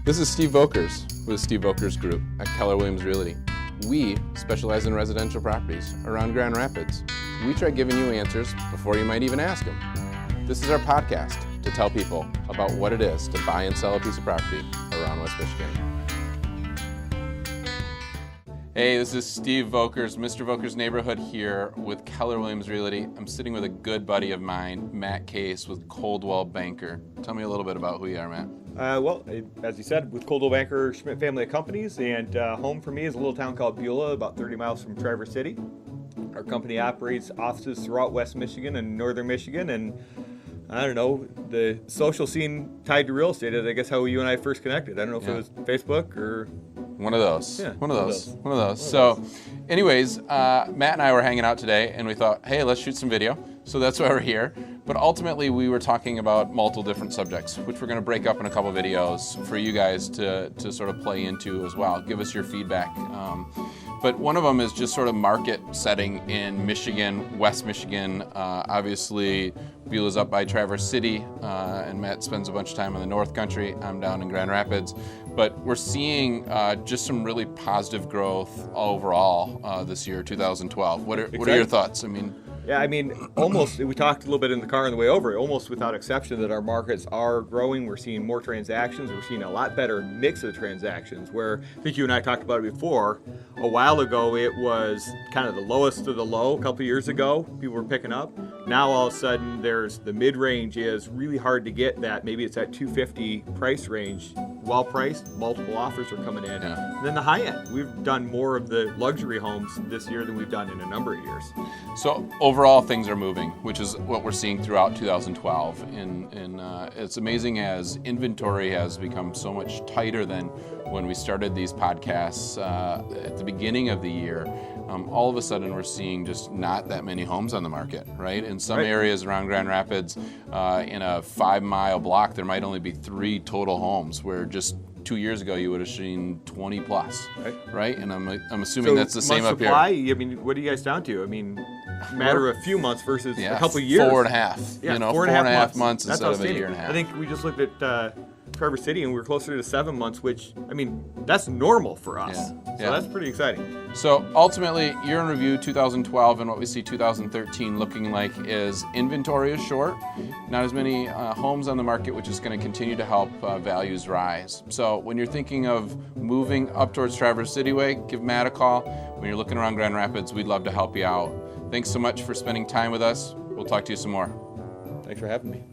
This is Steve Volkers with Steve Volkers Group at Keller Williams Realty. We specialize in residential properties around Grand Rapids. We try giving you answers before you might even ask them. This is our podcast to tell people about what it is to buy and sell a piece of property around West Michigan. Hey, this is Steve Volkers, Mr. Volkers Neighborhood here with Keller Williams Realty. I'm sitting with a good buddy of mine, Matt Case with Coldwell Banker. Tell me a little bit about who you are, Matt. As you said, with Coldwell Banker Schmidt family of companies, and home for me is a little town called Beulah, about 30 miles from Traverse City. Our company operates offices throughout West Michigan and Northern Michigan, and I don't know, the social scene tied to real estate is, I guess, how you and I first connected. I don't know if it was Facebook or... One of those. So anyways, Matt and I were hanging out today and we thought, hey, let's shoot some video. So that's why we're here. But ultimately we were talking about multiple different subjects, which we're going to break up in a couple videos for you guys to sort of play into as well. Give us your feedback. But one of them is just sort of market setting in Michigan, West Michigan. Obviously, Beulah's up by Traverse City, and Matt spends a bunch of time in the North Country. I'm down in Grand Rapids. But we're seeing just some really positive growth overall this year, 2012. What are your thoughts? Almost, we talked a little bit in the car on the way over, almost without exception that our markets are growing. We're seeing more transactions. We're seeing a lot better mix of transactions where I think you and I talked about it before. A while ago, it was kind of the lowest of the low. A couple of years ago, people were picking up. Now, all of a sudden, there's the mid-range is really hard to get that. Maybe it's that 250 price range. Well priced, multiple offers are coming in. Yeah. And then the high end. We've done more of the luxury homes this year than we've done in a number of years. So overall, things are moving, which is what we're seeing throughout 2012. And it's amazing as inventory has become so much tighter than when we started these podcasts at the beginning of the year. All of a sudden, we're seeing just not that many homes on the market, right? In some areas around Grand Rapids, in a 5-mile block, there might only be 3 total homes, where just 2 years ago you would have seen 20 plus, right? And I'm assuming that's the same up supply, here. What are you guys down to? Matter of a few months versus a couple of years. 4.5. Yeah, 4.5 months that's instead of a year and a half. I think we just looked at Traverse City and we were closer to 7 months, which, that's normal for us. So that's pretty exciting. So ultimately, year in review 2012 and what we see 2013 looking like is inventory is short, not as many homes on the market, which is going to continue to help values rise. So when you're thinking of moving up towards Traverse City Way, give Matt a call. When you're looking around Grand Rapids, we'd love to help you out. Thanks so much for spending time with us. We'll talk to you some more. Thanks for having me.